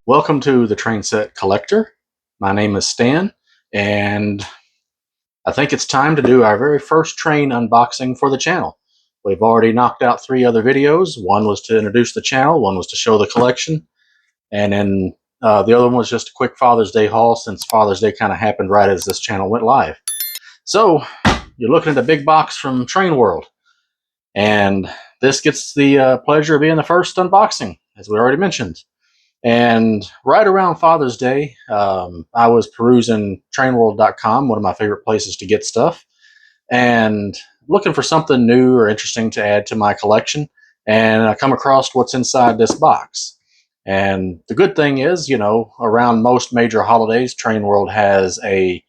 Welcome to the Train Set Collector. My name is Stan, and I think it's time to do our very first train unboxing for the channel. We've already knocked out 3 other videos. One was to introduce the channel, one was to show the collection, and then the other one was just a quick Father's Day haul, since Father's Day kind of happened right as this channel went live. So, you're looking at the big box from Train World, and this gets the pleasure of being the first unboxing, as we already mentioned. And right around Father's Day, I was perusing trainworld.com, one of my favorite places to get stuff, and looking for something new or interesting to add to my collection. And I come across what's inside this box. And the good thing is, around most major holidays, Train World has a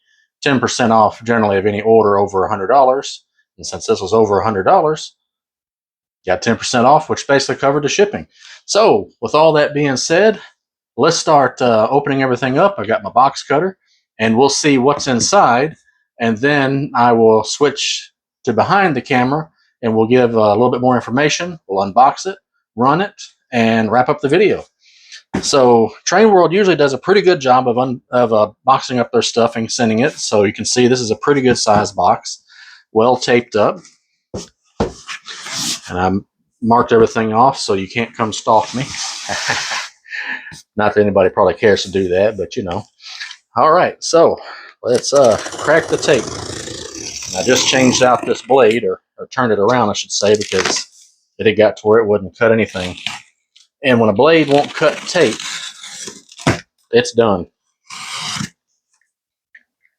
10% off generally of any order over $100. And since this was over $100, got 10% off, which basically covered the shipping. So with all that being said, let's start opening everything up. I got my box cutter, and we'll see what's inside, and then I will switch to behind the camera, and we'll give a little bit more information. We'll unbox it, run it, and wrap up the video. So Train World usually does a pretty good job of boxing up their stuff and sending it. So you can see this is a pretty good size box, well taped up. And I marked everything off so you can't come stalk me. Not that anybody probably cares to do that, but All right, so let's crack the tape. And I just changed out this blade, or turned it around, I should say, because it had got to where it wouldn't cut anything. And when a blade won't cut tape, it's done.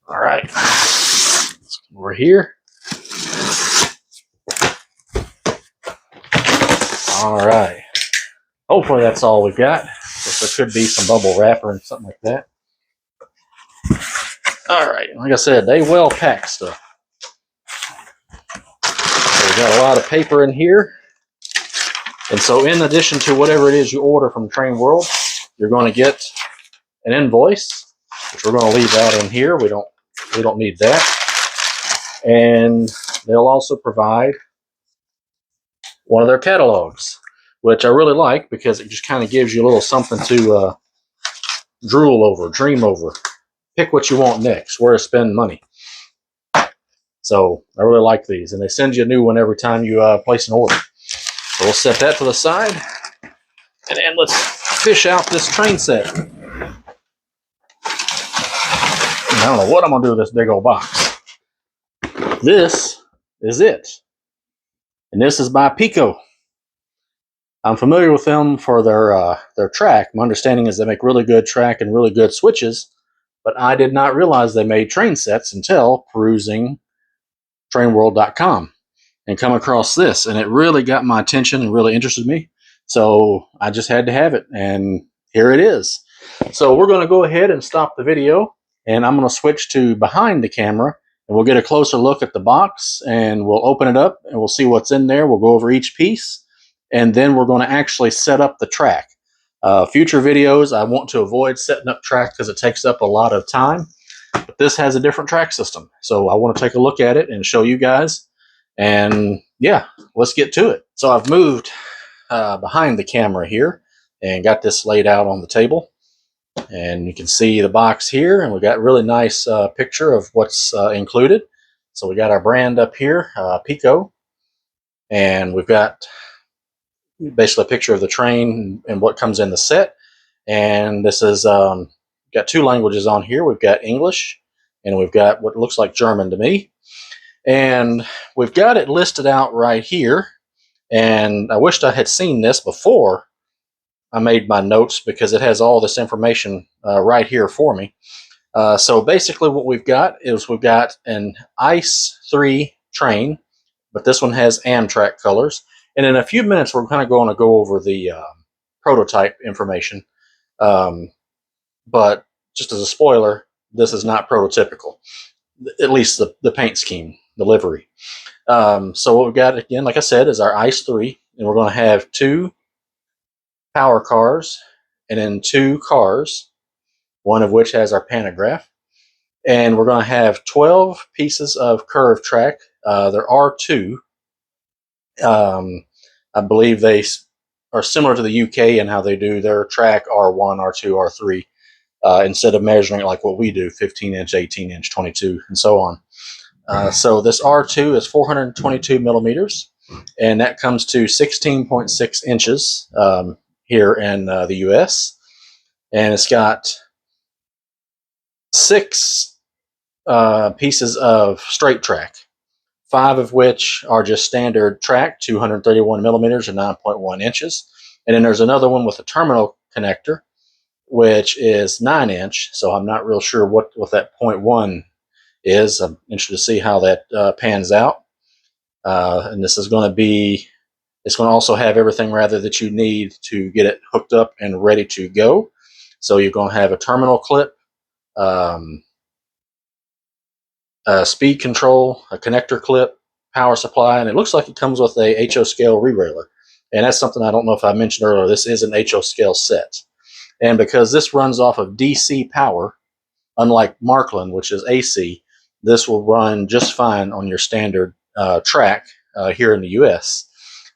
All right, let's come over here. All right. Hopefully that's all we've got. There could be some bubble wrap or something like that. All right. Like I said, they well pack stuff. So we got a lot of paper in here. And so in addition to whatever it is you order from Train World, you're going to get an invoice, which we're going to leave out in here. We don't need that. And they'll also provide one of their catalogs, which I really like because it just kind of gives you a little something to drool over, dream over, pick what you want next, where to spend money. So I really like these, and they send you a new one every time you place an order. So we'll set that to the side, and then let's fish out this train set. I don't know what I'm going to do with this big old box. This is it. And this is by PIKO. I'm familiar with them for their track. My understanding is they make really good track and really good switches, but I did not realize they made train sets until perusing trainworld.com and come across this, and it really got my attention and really interested me. So I just had to have it, and here it is. So we're going to go ahead and stop the video, and I'm going to switch to behind the camera, and we'll get a closer look at the box, and we'll open it up, and we'll see what's in there. We'll go over each piece, and then we're going to actually set up the track. Future videos, I want to avoid setting up track because it takes up a lot of time, but this has a different track system. So I want to take a look at it and show you guys, and yeah, let's get to it. So I've moved behind the camera here and got this laid out on the table, and you can see the box here, and we got a really nice picture of what's included. So we got our brand up here, PIKO, and we've got basically a picture of the train and what comes in the set. And this is got 2 languages on here. We've got English, and we've got what looks like German to me. And we've got it listed out right here. And I wished I had seen this before I made my notes, because it has all this information right here for me. So basically what we've got is we've got an ICE 3 train, but this one has Amtrak colors. And in a few minutes, we're kind of going to go over the prototype information. But just as a spoiler, this is not prototypical, at least the paint scheme, the livery. So what we've got, again, like I said, is our ICE 3, and we're going to have 2 power cars and then 2 cars, one of which has our pantograph. And we're going to have 12 pieces of curved track. There are 2. I believe they are similar to the UK and how they do their track R1, R2, R3, instead of measuring it like what we do, 15 inch, 18 inch, 22, and so on. So this R2 is 422 millimeters, and that comes to 16.6 inches here in the US. And it's got 6 pieces of straight track, 5 of which are just standard track, 231 millimeters or 9.1 inches. And then there's another one with a terminal connector, which is 9 inch. So I'm not real sure what that 0.1 is. I'm interested to see how that pans out. And this is going to be, it's going to also have everything rather that you need to get it hooked up and ready to go. So you're going to have a terminal clip, a speed control, a connector clip, power supply, and it looks like it comes with a HO scale re-railer. And that's something I don't know if I mentioned earlier. This is an HO scale set. And because this runs off of DC power, unlike Markland, which is AC, this will run just fine on your standard track here in the US.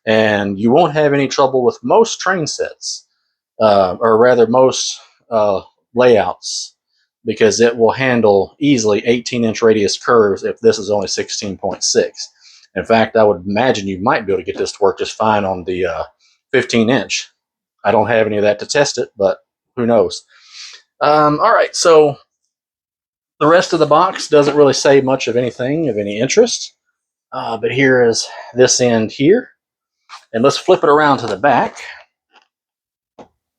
And you won't have any trouble with most train sets, or rather most layouts, because it will handle easily 18-inch radius curves if this is only 16.6. In fact, I would imagine you might be able to get this to work just fine on the 15-inch. I don't have any of that to test it, but who knows. All right, so the rest of the box doesn't really say much of anything of any interest, but here is this end here. And let's flip it around to the back.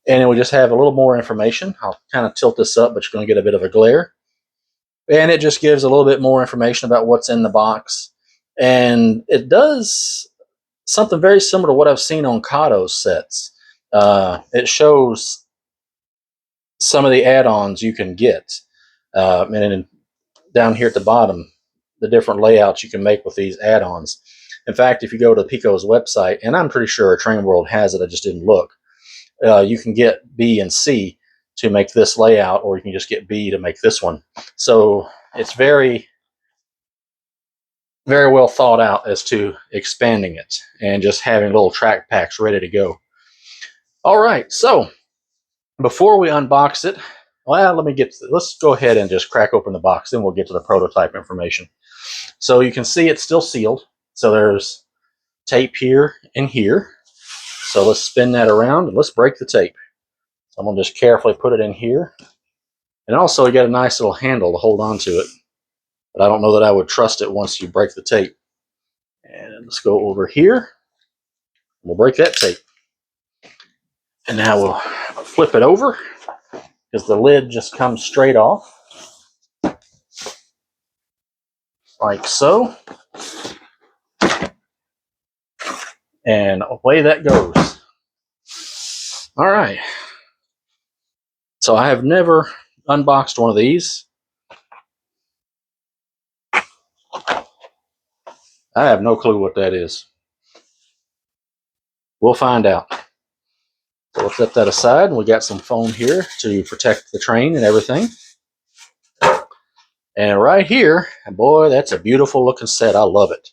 And then we just have a little more information. I'll kind of tilt this up, but you're going to get a bit of a glare. And it just gives a little bit more information about what's in the box. And it does something very similar to what I've seen on Kado's sets. It shows some of the add-ons you can get. And then down here at the bottom, the different layouts you can make with these add-ons. In fact, if you go to PIKO's website, and I'm pretty sure Train World has it, I just didn't look, you can get B and C to make this layout, or you can just get B to make this one. So it's very, very well thought out as to expanding it and just having little track packs ready to go. All right, so before we unbox it, well, let's go ahead and just crack open the box, then we'll get to the prototype information. So you can see it's still sealed. So there's tape here and here. So let's spin that around and let's break the tape. So I'm going to just carefully put it in here. And also you got a nice little handle to hold on to it. But I don't know that I would trust it once you break the tape. And let's go over here. We'll break that tape. And now we'll flip it over because the lid just comes straight off. Like so. And away that goes. All right. So I have never unboxed one of these. I have no clue what that is. We'll find out. So we'll set that aside. We got some foam here to protect the train and everything. And right here, boy, that's a beautiful looking set. I love it.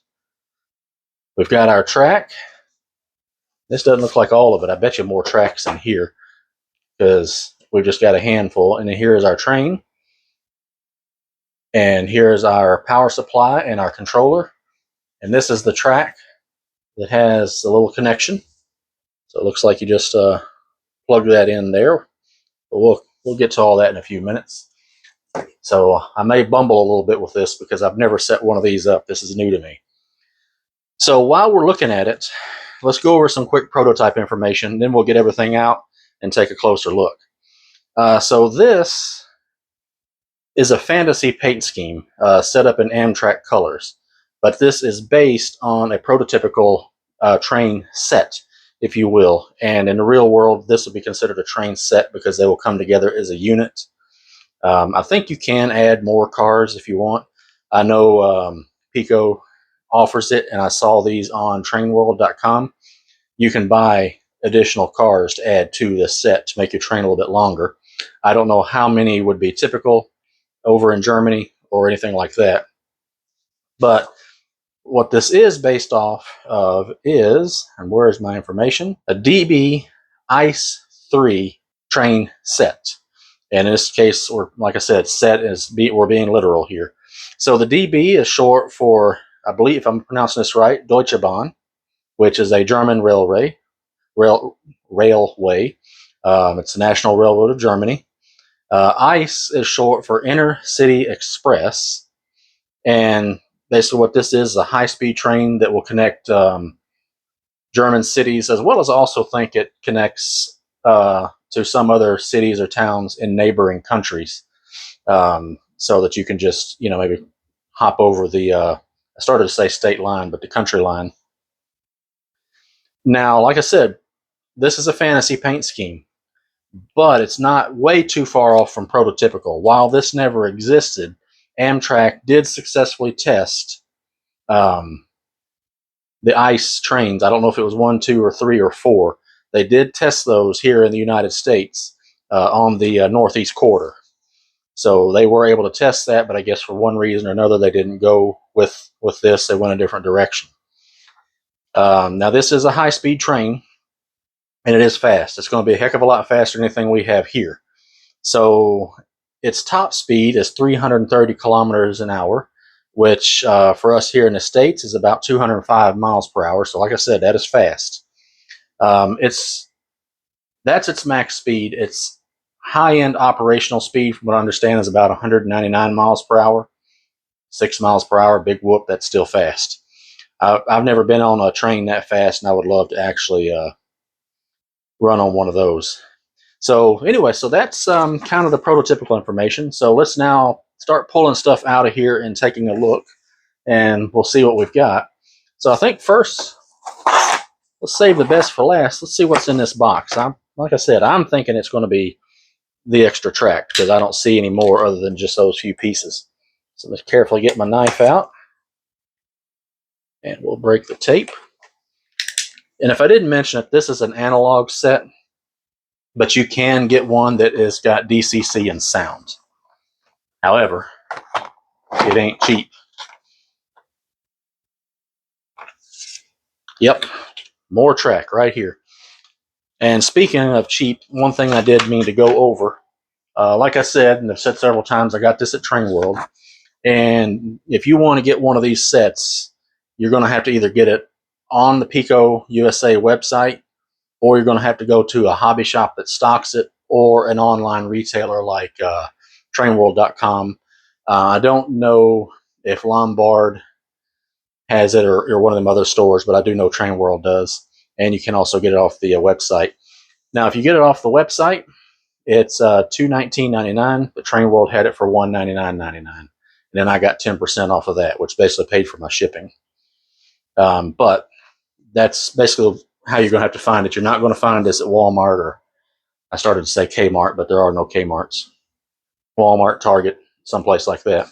We've got our track. This doesn't look like all of it. I bet you more tracks in here because we've just got a handful. And then here is our train. And here's our power supply and our controller. And this is the track that has a little connection. So it looks like you just plug that in there. But we'll get to all that in a few minutes. So I may bumble a little bit with this because I've never set one of these up. This is new to me. So while we're looking at it, let's go over some quick prototype information. Then we'll get everything out and take a closer look. So this is a fantasy paint scheme set up in Amtrak colors. But this is based on a prototypical train set, if you will. And in the real world, this will be considered a train set because they will come together as a unit. I think you can add more cars if you want. I know PIKO offers it, and I saw these on trainworld.com. You can buy additional cars to add to this set to make your train a little bit longer. I don't know how many would be typical over in Germany or anything like that. But what this is based off of is, and where is my information? A DB ICE 3 train set. And in this case, or like I said, set is we're being literal here. So the DB is short for, I believe, if I'm pronouncing this right, Deutsche Bahn, which is a German railway. It's the National Railroad of Germany. ICE is short for Intercity Express, and basically what this is a high-speed train that will connect German cities, as well as I also think it connects to some other cities or towns in neighboring countries, so that you can just, maybe hop over the, I started to say state line, but the country line. Now, like I said, this is a fantasy paint scheme, but it's not way too far off from prototypical. While this never existed, Amtrak did successfully test the ICE trains. I don't know if it was 1, 2, or 3, or 4. They did test those here in the United States on the Northeast Quarter. So they were able to test that, but I guess for one reason or another, they didn't go with this. They went a different direction. Now, this is a high-speed train, and it is fast. It's going to be a heck of a lot faster than anything we have here. So its top speed is 330 kilometers an hour, which for us here in the States is about 205 miles per hour. So like I said, that is fast. That's its max speed. Its high-end operational speed, from what I understand, is about 199 miles per hour. 6 miles per hour, big whoop, that's still fast. I've never been on a train that fast, and I would love to actually run on one of those. So anyway, so that's kind of the prototypical information. So let's now start pulling stuff out of here and taking a look, and we'll see what we've got. So I think first, let's save the best for last. Let's see what's in this box. Like I said, I'm thinking it's going to be the extra track, because I don't see any more other than just those few pieces. So let's carefully get my knife out, and we'll break the tape. And if I didn't mention it, this is an analog set, but you can get one that has got DCC and sound. However, it ain't cheap. Yep, more track right here. And speaking of cheap, one thing I did mean to go over, like I said, and I've said several times, I got this at Train World. And if you want to get one of these sets, you're going to have to either get it on the PIKO USA website, or you're going to have to go to a hobby shop that stocks it, or an online retailer like trainworld.com. I don't know if Lombard has it, or one of them other stores, but I do know Train World does. And you can also get it off the website. Now, if you get it off the website, it's $219.99, but Train World had it for $199.99. And then I got 10% off of that, which basically paid for my shipping. But that's basically how you're going to have to find it. You're not going to find this at Walmart, or I started to say Kmart, but there are no Kmarts. Walmart, Target, someplace like that.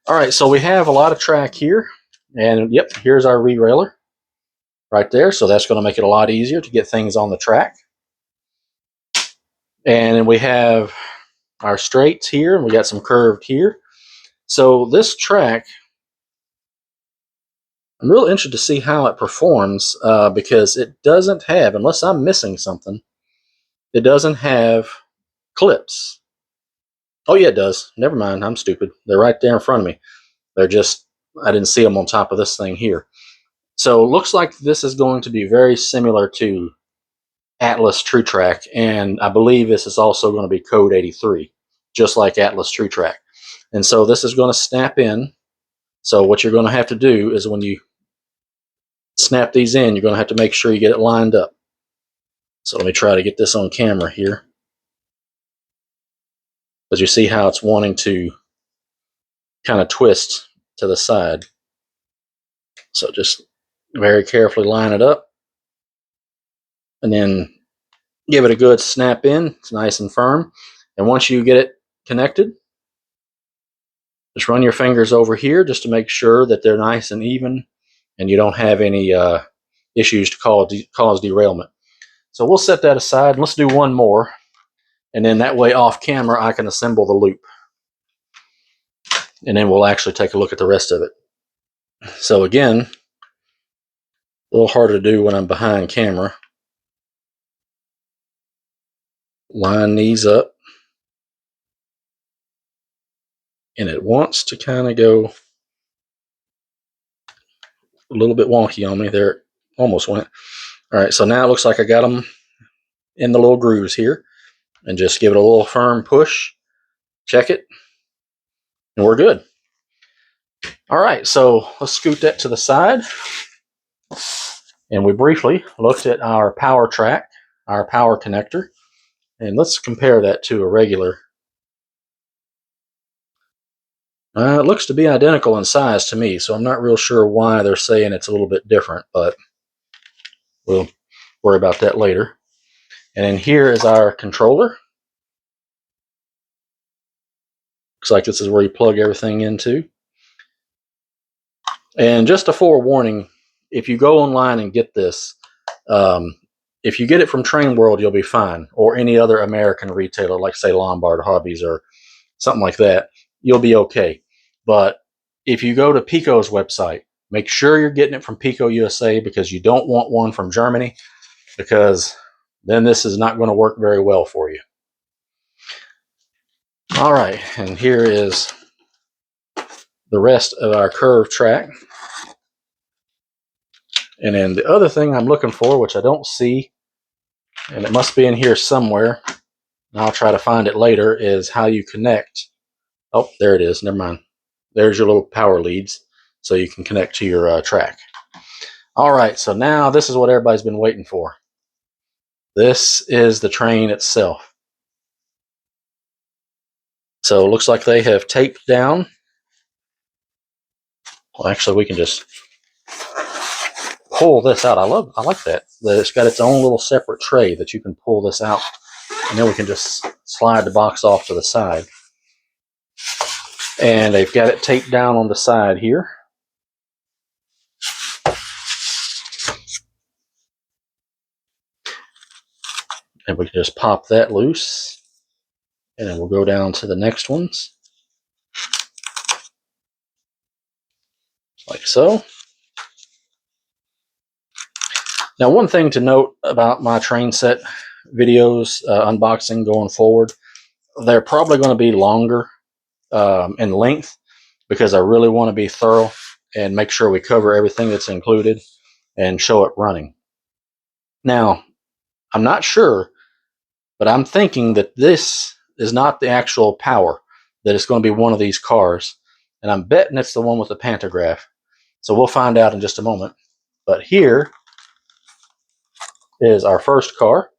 All right, so we have a lot of track here. And yep, here's our re-railer right there. So that's going to make it a lot easier to get things on the track. And then we have our straights here, and we got some curved here. So this track, I'm real interested to see how it performs, because it doesn't have, unless I'm missing something, it doesn't have clips. Oh yeah, it does. Never mind, I'm stupid. They're right there in front of me. They're just, I didn't see them on top of this thing here. So it looks like this is going to be very similar to Atlas True Track, and I believe this is also going to be code 83, just like Atlas True Track. And so this is going to snap in. So what you're going to have to do is, when you snap these in, you're going to have to make sure you get it lined up. So let me try to get this on camera here. But you see how it's wanting to kind of twist to the side. So just very carefully line it up, and then give it a good snap in. It's nice and firm. And once you get it connected, just run your fingers over here just to make sure that they're nice and even, and you don't have any issues to cause derailment. So we'll set that aside. Let's do one more, and then that way off camera I can assemble the loop, and then we'll actually take a look at the rest of it. So again, a little harder to do when I'm behind camera. Line these up. And it wants to kind of go a little bit wonky on me. There it almost went. All right, so now it looks like I got them in the little grooves here. And just give it a little firm push. Check it. And we're good. All right, so let's scoot that to the side. And we briefly looked at our power track, our power connector. And let's compare that to a regular. It looks to be identical in size to me, so I'm not real sure why they're saying it's a little bit different, but we'll worry about that later. And then here is our controller. Looks like this is where you plug everything into. And just a forewarning, if you go online and get this, if you get it from Train World, you'll be fine, or any other American retailer, like say Lombard Hobbies or something like that, you'll be okay. But if you go to PIKO's website, make sure you're getting it from PIKO USA, because you don't want one from Germany, because then this is not going to work very well for you. All right, and here is the rest of our curved track. And then the other thing I'm looking for, which I don't see, and it must be in here somewhere, and I'll try to find it later, is how you connect. Oh, there it is. Never mind. There's your little power leads, so you can connect to your track. All right, so now this is what everybody's been waiting for. This is the train itself. So it looks like they have taped down. Well, actually, we can just pull this out. I like that. It's got its own little separate tray that you can pull this out, and then we can just slide the box off to the side. And they've got it taped down on the side here. And we can just pop that loose. And then we'll go down to the next ones. Like so. Now, one thing to note about my train set videos, unboxing going forward, they're probably going to be longer in length, because I really want to be thorough and make sure we cover everything that's included and show it running. Now, I'm not sure, but I'm thinking that this is not the actual power, that it's going to be one of these cars, and I'm betting it's the one with the pantograph. So we'll find out in just a moment. But here is our first car,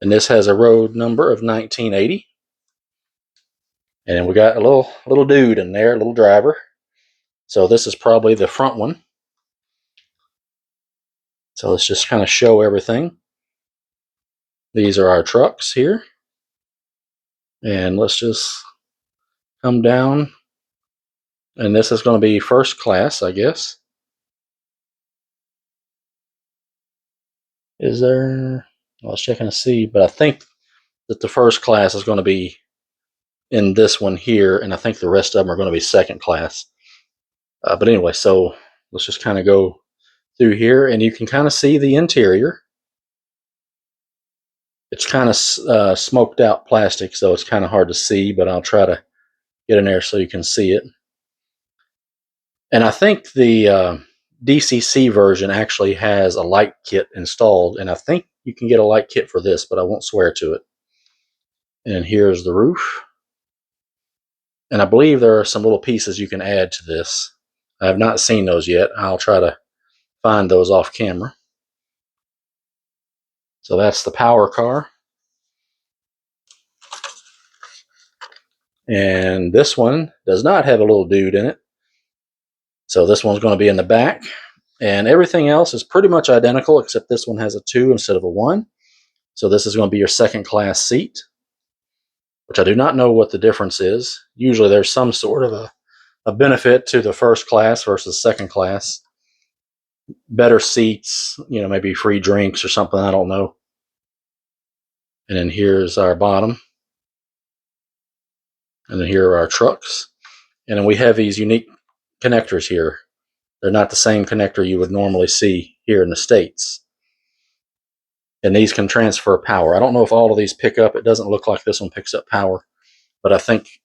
and this has a road number of 1980. And then we got a little dude in there, a little driver. So this is probably the front one. So let's just kind of show everything. These are our trucks here. And let's just come down. And this is going to be first class, I guess. Is there... I was checking to see, but I think that the first class is going to be in this one here, and I think the rest of them are going to be second class. But anyway, so let's just kind of go through here, and you can kind of see the interior. It's kind of smoked out plastic, so it's kind of hard to see, but I'll try to get in there so you can see it. And I think the DCC version actually has a light kit installed, and I think you can get a light kit for this, but I won't swear to it. And here's the roof. And I believe there are some little pieces you can add to this. I have not seen those yet. I'll try to find those off camera. So that's the power car. And this one does not have a little dude in it. So this one's going to be in the back. And everything else is pretty much identical, except this one has a 2 instead of a 1. So this is going to be your second class seat, which I do not know what the difference is. Usually there's some sort of a benefit to the first class versus second class. Better seats, maybe free drinks or something, I don't know. And then here's our bottom. And then here are our trucks. And then we have these unique connectors here. They're not the same connector you would normally see here in the States. And these can transfer power. I don't know if all of these pick up. It doesn't look like this one picks up power, but I think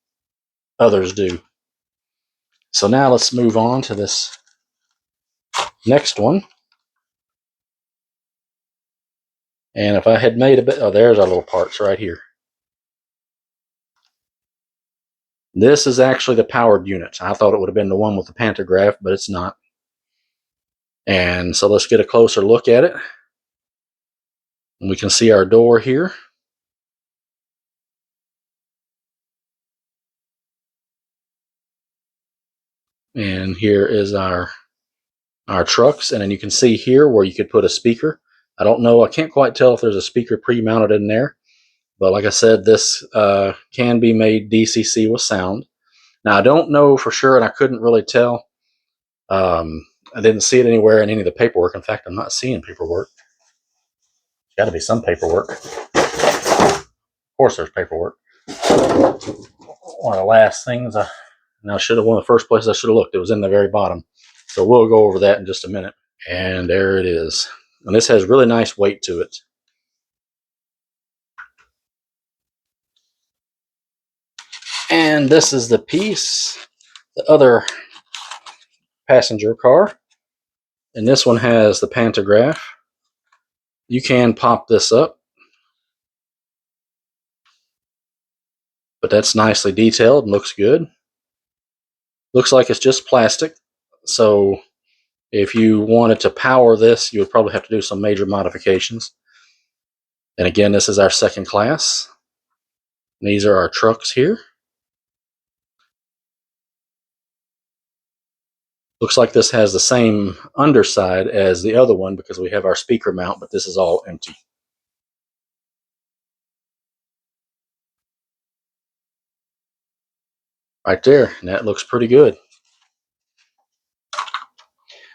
others do. So now let's move on to this next one. And if I had made a bit, oh, there's our little parts right here. This is actually the powered unit. I thought it would have been the one with the pantograph, but it's not. And so let's get a closer look at it. And we can see our door here. And here is our trucks. And then you can see here where you could put a speaker. I don't know. I can't quite tell if there's a speaker pre-mounted in there. But like I said, this can be made DCC with sound. Now, I don't know for sure, and I couldn't really tell. I didn't see it anywhere in any of the paperwork. In fact, I'm not seeing paperwork. Got to be some paperwork. Of course, there's paperwork. One of the last things one of the first places I should have looked. It was in the very bottom. So we'll go over that in just a minute. And there it is. And this has really nice weight to it. And this is the piece, the other passenger car. And this one has the pantograph. You can pop this up, but that's nicely detailed and looks good. Looks like it's just plastic. So if you wanted to power this, you would probably have to do some major modifications. And again, this is our second class. And these are our trucks here. Looks like this has the same underside as the other one because we have our speaker mount, but this is all empty. Right there, and that looks pretty good.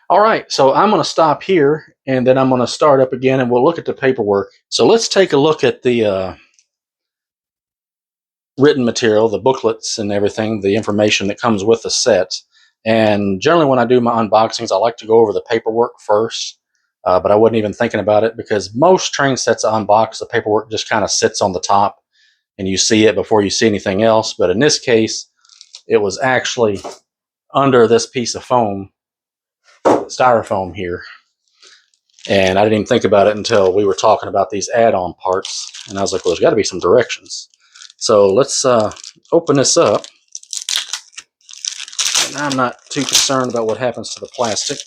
All right, so I'm going to stop here, and then I'm going to start up again, and we'll look at the paperwork. So let's take a look at the written material, the booklets and everything, the information that comes with the set. And generally when I do my unboxings, I like to go over the paperwork first, but I wasn't even thinking about it because most train sets I unbox, the paperwork just kind of sits on the top and you see it before you see anything else. But in this case, it was actually under this piece of foam, styrofoam here. And I didn't even think about it until we were talking about these add-on parts. And I was like, well, there's got to be some directions. So let's open this up. And I'm not too concerned about what happens to the plastic.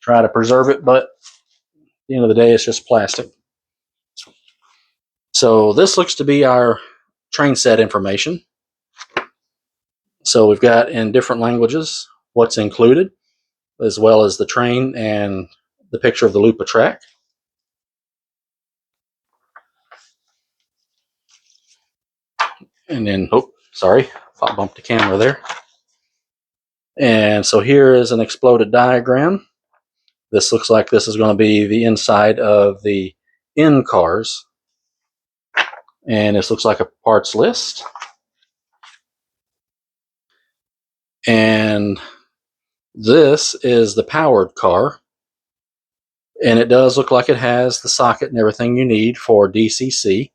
Try to preserve it, but at the end of the day, it's just plastic. So this looks to be our train set information. So we've got in different languages what's included, as well as the train and the picture of the loop of track. And then, oh, sorry, I bumped the camera there. And so here is an exploded diagram. This looks like this is going to be the inside of the in cars. And this looks like a parts list. And this is the powered car. And it does look like it has the socket and everything you need for DCC.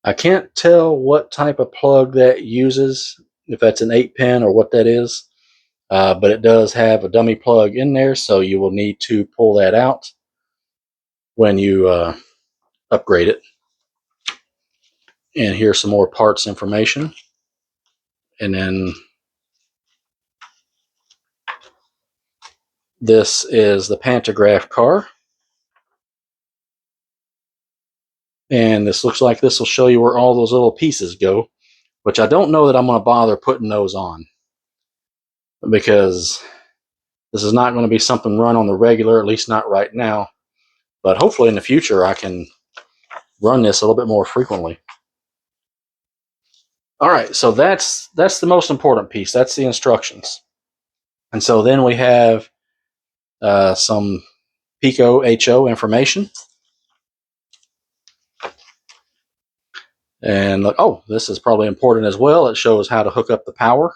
I can't tell what type of plug that uses, if that's an 8-pin or what that is. But it does have a dummy plug in there, so you will need to pull that out when you upgrade it. And here's some more parts information. And then this is the pantograph car. And this looks like this will show you where all those little pieces go, which I don't know that I'm going to bother putting those on, because this is not going to be something run on the regular, at least not right now. But hopefully in the future I can run this a little bit more frequently. All right, so that's the most important piece. That's the instructions. And so then we have some PIKO HO information. And look, oh, this is probably important as well. It shows how to hook up the power.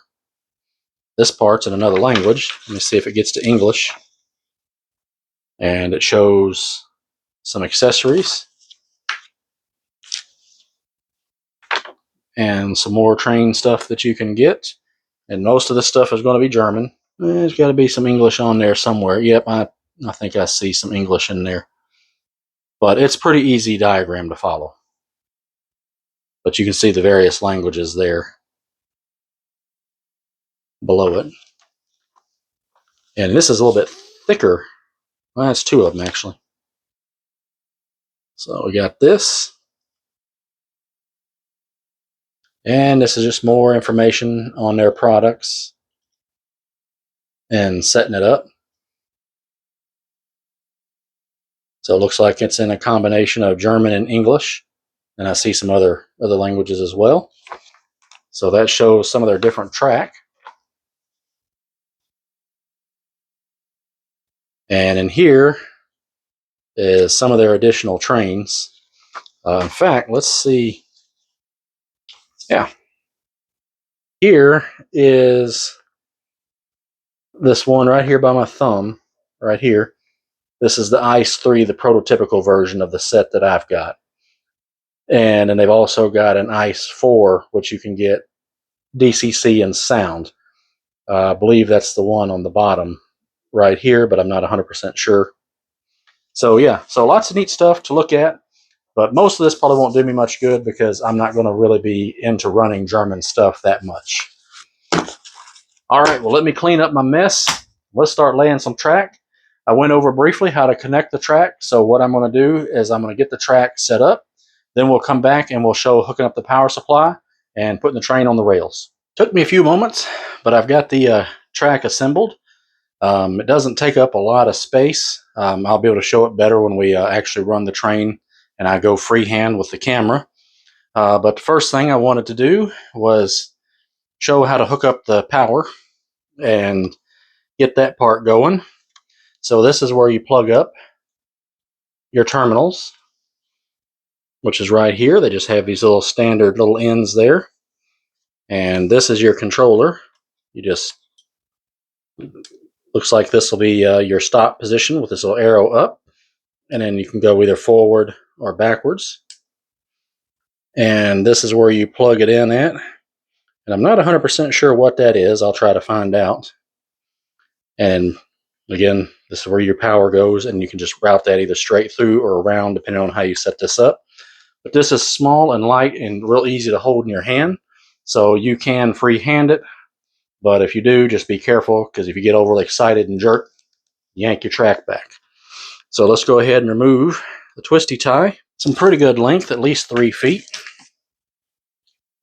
This part's in another language. Let me see if it gets to English. And it shows some accessories and some more train stuff that you can get. And most of this stuff is going to be German. There's got to be some English on there somewhere. Yep, I think I see some English in there. But it's pretty easy diagram to follow. But you can see the various languages there below it. And this is a little bit thicker. Well, that's two of them actually. So we got this. And this is just more information on their products and setting it up. So it looks like it's in a combination of German and English. And I see some other languages as well. So that shows some of their different track. And in here is some of their additional trains. In fact, let's see. Yeah. Here is this one right here by my thumb, right here. This is the ICE 3, the prototypical version of the set that I've got. And then they've also got an ICE 4, which you can get DCC and sound. I believe that's the one on the bottom right here, but I'm not 100% sure. So yeah, so lots of neat stuff to look at. But most of this probably won't do me much good because I'm not going to really be into running German stuff that much. All right, well, let me clean up my mess. Let's start laying some track. I went over briefly how to connect the track. So what I'm going to do is I'm going to get the track set up. Then we'll come back and we'll show hooking up the power supply and putting the train on the rails. Took me a few moments, but I've got the track assembled. It doesn't take up a lot of space. I'll be able to show it better when we actually run the train and I go freehand with the camera. But the first thing I wanted to do was show how to hook up the power and get that part going. So this is where you plug up your terminals, which is right here. They just have these little standard little ends there. And this is your controller. You just, looks like this will be your stop position with this little arrow up. And then you can go either forward or backwards. And this is where you plug it in at. And I'm not 100% sure what that is. I'll try to find out. And again, this is where your power goes, and you can just route that either straight through or around depending on how you set this up. But this is small and light and real easy to hold in your hand. So you can freehand it. But if you do, just be careful, because if you get overly excited and jerk, yank your track back. So let's go ahead and remove the twisty tie. Some pretty good length, at least 3 feet.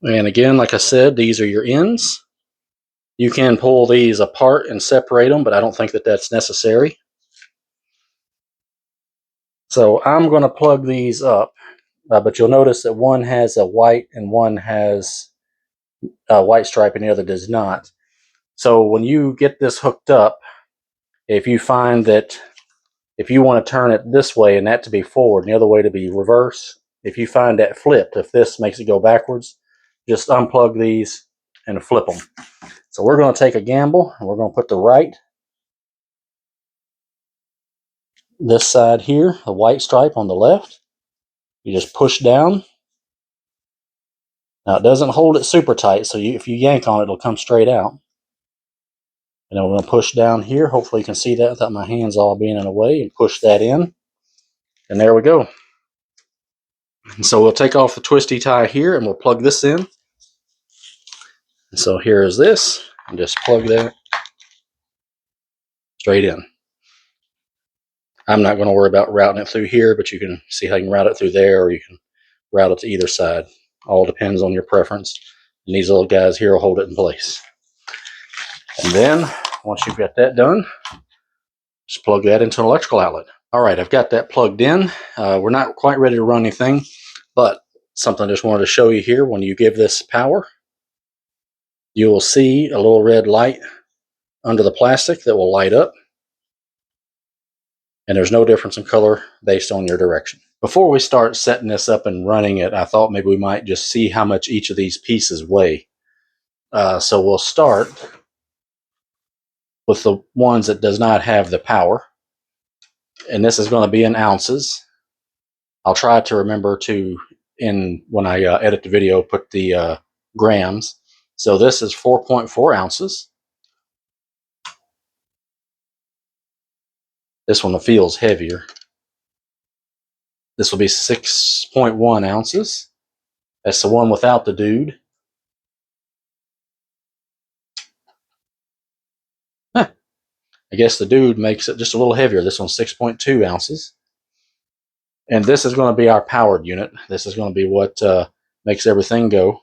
And again, like I said, these are your ends. You can pull these apart and separate them, but I don't think that that's necessary. So I'm going to plug these up, but you'll notice that one has a white and one has a white stripe and the other does not. So when you get this hooked up, if you find that if you want to turn it this way and that to be forward and the other way to be reverse, if you find that flipped, if this makes it go backwards, just unplug these and flip them. So we're going to take a gamble and we're going to put the right, this side here, the white stripe on the left. You just push down. Now it doesn't hold it super tight, so if you yank on it, it'll come straight out. And then we're going to push down here. Hopefully you can see that without my hands all being in the way, and push that in. And there we go. And so we'll take off the twisty tie here and we'll plug this in. And so here is this, and just plug that straight in. I'm not going to worry about routing it through here, but you can see how you can route it through there, or you can route it to either side. All depends on your preference. And these little guys here will hold it in place. And then once you've got that done, just plug that into an electrical outlet. All right, I've got that plugged in. We're not quite ready to run anything, but something I just wanted to show you here. When you give this power, you will see a little red light under the plastic that will light up. And there's no difference in color based on your direction. Before we start setting this up and running it, I thought maybe we might just see how much each of these pieces weigh. So we'll start with the ones that does not have the power. And this is going to be in ounces. I'll try to remember to, when I edit the video, put the grams. So this is 4.4 ounces. This one feels heavier. This will be 6.1 ounces. That's the one without the dude. Huh. I guess the dude makes it just a little heavier. This one's 6.2 ounces. And this is going to be our powered unit. This is going to be what makes everything go.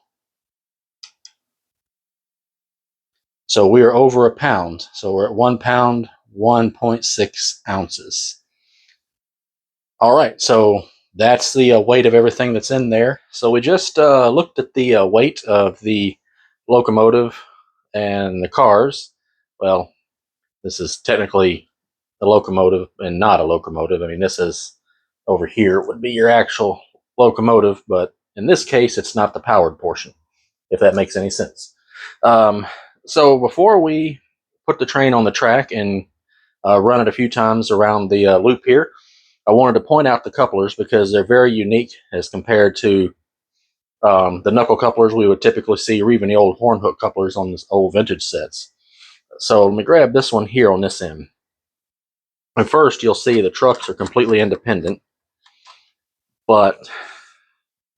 So we are over a pound. So we're at 1 pound, 1.6 ounces. All right, so that's the weight of everything that's in there. So we just looked at the weight of the locomotive and the cars. Well, this is technically a locomotive and not a locomotive. I mean, this is over here would be your actual locomotive, but in this case, it's not the powered portion, if that makes any sense. So before we put the train on the track and run it a few times around the loop here, I wanted to point out the couplers because they're very unique as compared to the knuckle couplers we would typically see, or even the old horn hook couplers on this old vintage sets. So let me grab this one here on this end. And first, you'll see the trucks are completely independent, but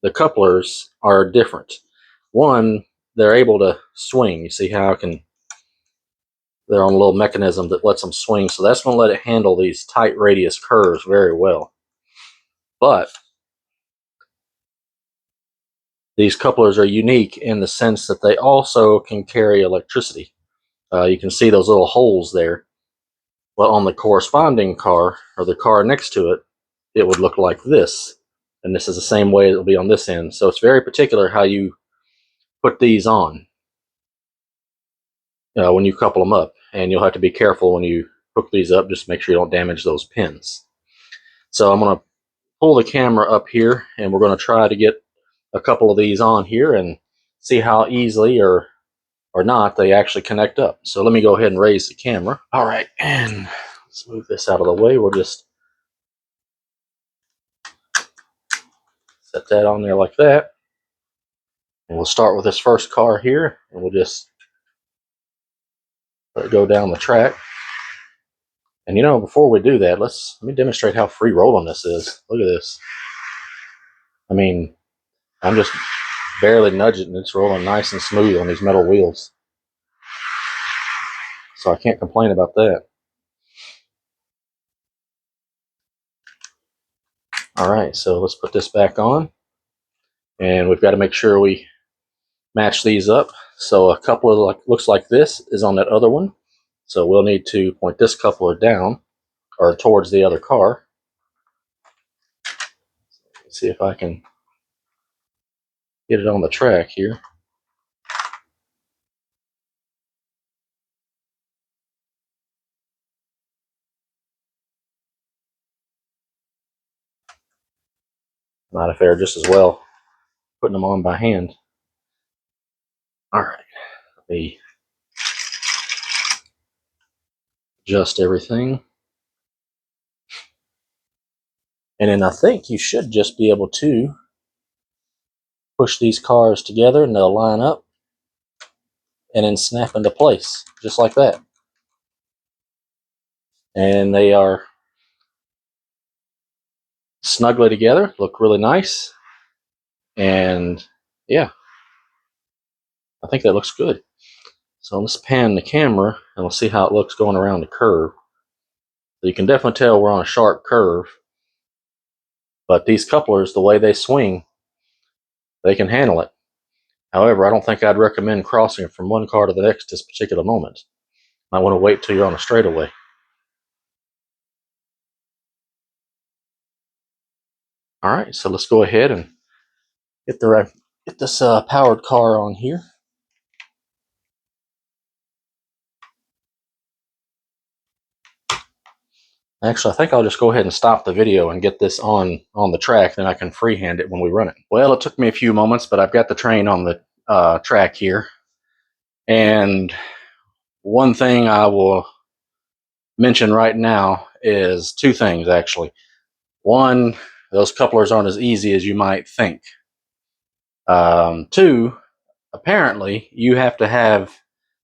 the couplers are different. One, they're able to swing. You see how they're on a little mechanism that lets them swing, so that's going to let it handle these tight radius curves very well. But these couplers are unique in the sense that they also can carry electricity. You can see those little holes there. Well, on the corresponding car, or the car next to it, it would look like this. And this is the same way it'll be on this end. So it's very particular how you put these on when you couple them up. And you'll have to be careful when you hook these up, just make sure you don't damage those pins. So I'm going to pull the camera up here, and we're going to try to get a couple of these on here and see how easily or not they actually connect up. So let me go ahead and raise the camera. All right, and let's move this out of the way. We'll just set that on there like that. And we'll start with this first car here, and we'll just let it go down the track. And before we do that, let me demonstrate how free rolling this is. Look at this. I mean, I'm just barely nudging it, and it's rolling nice and smooth on these metal wheels. So I can't complain about that. All right, so let's put this back on. And we've got to make sure we match these up. So a coupler looks like this is on that other one. So we'll need to point this coupler down or towards the other car. Let's see if I can get it on the track here. Might have fared just as well putting them on by hand. All right, let me adjust everything. And then I think you should just be able to push these cars together and they'll line up and then snap into place, just like that. And they are snugly together, look really nice. And yeah, I think that looks good. So let's pan the camera and we'll see how it looks going around the curve. So you can definitely tell we're on a sharp curve, but these couplers, the way they swing, they can handle it. However, I don't think I'd recommend crossing from one car to the next at this particular moment. I want to wait till you're on a straightaway. All right, so let's go ahead and get this powered car on here. Actually, I think I'll just go ahead and stop the video and get this on the track, then I can freehand it when we run it. Well, it took me a few moments, but I've got the train on the track here. And one thing I will mention right now is two things, actually. One, those couplers aren't as easy as you might think. Two, apparently you have to have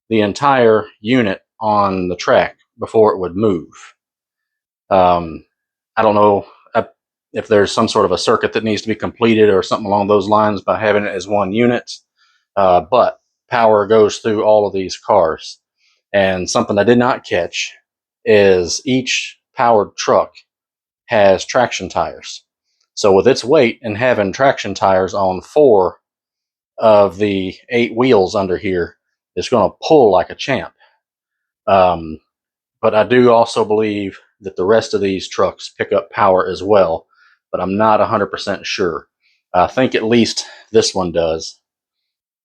the entire unit on the track before it would move. I don't know if there's some sort of a circuit that needs to be completed or something along those lines by having it as one unit, but power goes through all of these cars. And something I did not catch is each powered truck has traction tires. So with its weight and having traction tires on 4 of the 8 wheels under here, it's going to pull like a champ. But I do also believe that the rest of these trucks pick up power as well, but I'm not 100% sure. I think at least this one does,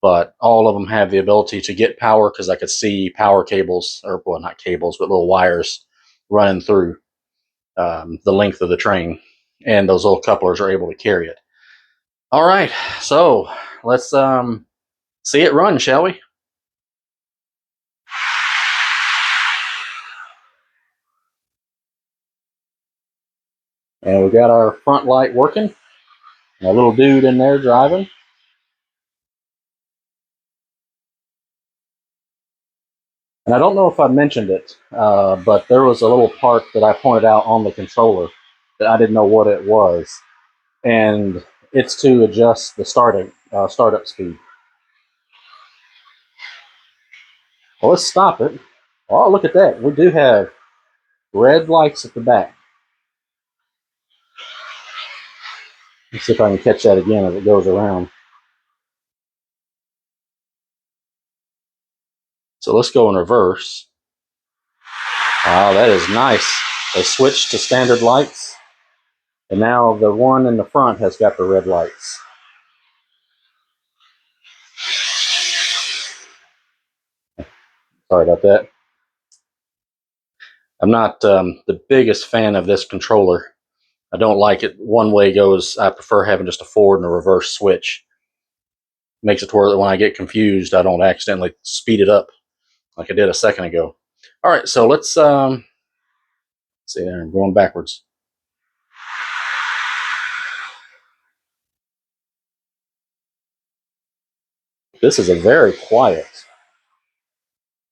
but all of them have the ability to get power because I could see power cables, or well, not cables, but little wires running through the length of the train, and those little couplers are able to carry it. All right, so let's see it run, shall we? And we got our front light working, and a little dude in there driving. And I don't know if I mentioned it, but there was a little part that I pointed out on the controller that I didn't know what it was. And it's to adjust the startup speed. Well, let's stop it. Oh, look at that. We do have red lights at the back. Let's see if I can catch that again as it goes around. So let's go in reverse. Wow, that is nice. They switched to standard lights, and now the one in the front has got the red lights. Sorry about that. I'm not the biggest fan of this controller. I don't like it. One way goes, I prefer having just a forward and a reverse switch. Makes it to where that when I get confused, I don't accidentally speed it up like I did a second ago. All right, so let's see there, I'm going backwards. This is a very quiet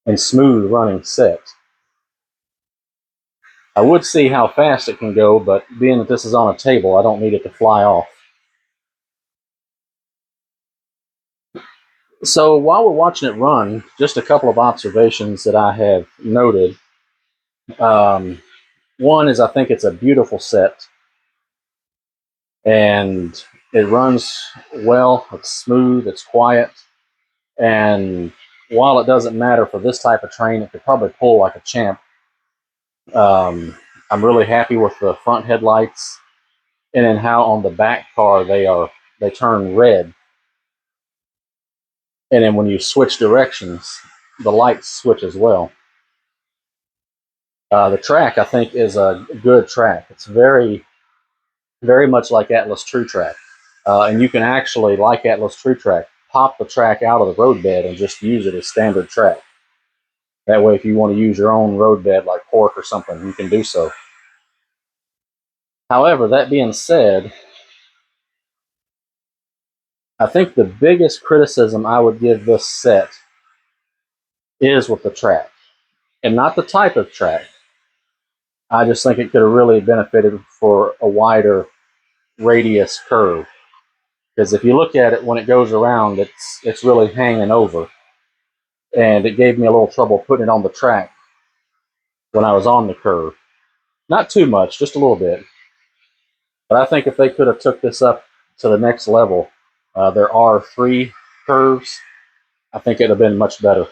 and smooth running set. I would see how fast it can go, but being that this is on a table, I don't need it to fly off. So while we're watching it run, just a couple of observations that I have noted. One is I think it's a beautiful set, and it runs well, it's smooth, it's quiet, and while it doesn't matter for this type of train, it could probably pull like a champ. I'm really happy with the front headlights, and then how on the back car they turn red, and then when you switch directions, the lights switch as well. The track I think is a good track. It's very much like Atlas True Track, and you can actually, like Atlas True Track, pop the track out of the roadbed and just use it as standard track. That way, if you want to use your own roadbed like Pork or something, you can do so. However, that being said, I think the biggest criticism I would give this set is with the track, and not the type of track. I just think it could have really benefited for a wider radius curve. Because if you look at it when it goes around, it's really hanging over, and it gave me a little trouble putting it on the track when I was on the curve. Not too much, just a little bit. But I think if they could have took this up to the next level, there are 3 curves, I think it'd have been much better.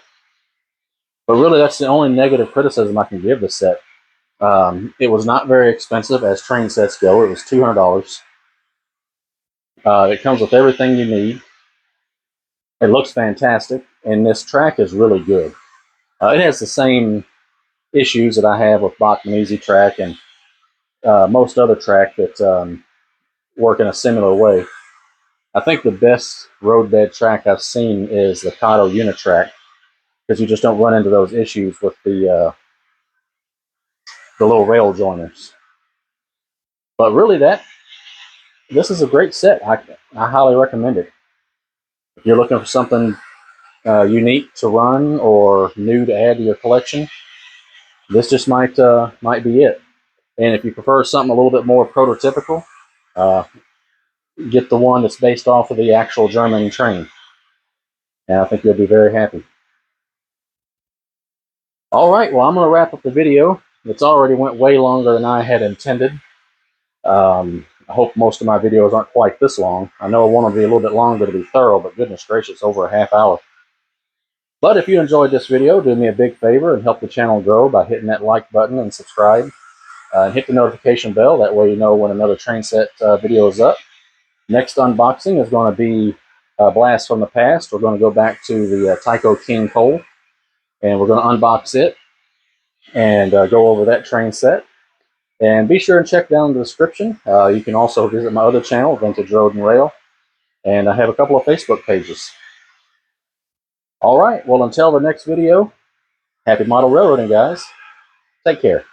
But really, that's the only negative criticism I can give this set. It was not very expensive as train sets go. It was $200. It comes with everything you need. It looks fantastic, and this track is really good. It has the same issues that I have with Bachmann Easy Track and most other track that work in a similar way. I think the best roadbed track I've seen is the PIKO unit track, because you just don't run into those issues with the little rail joiners. But really, this is a great set. I highly recommend it. If you're looking for something unique to run or new to add to your collection, this just might be it. And if you prefer something a little bit more prototypical, uh, get the one that's based off of the actual German train, and I think you'll be very happy. All right, well, I'm going to wrap up the video. It's already went way longer than I had intended. I hope most of my videos aren't quite this long. I know I want to be a little bit longer to be thorough, but goodness gracious, over a half hour. But if you enjoyed this video, do me a big favor and help the channel grow by hitting that like button and subscribe. And hit the notification bell. That way you know when another train set video is up. Next unboxing is going to be a blast from the past. We're going to go back to the PIKO King Cole, and we're going to unbox it and go over that train set. And be sure and check down in the description. You can also visit my other channel, Vintage Road and Rail, and I have a couple of Facebook pages. All right, well, until the next video, happy model railroading, guys. Take care.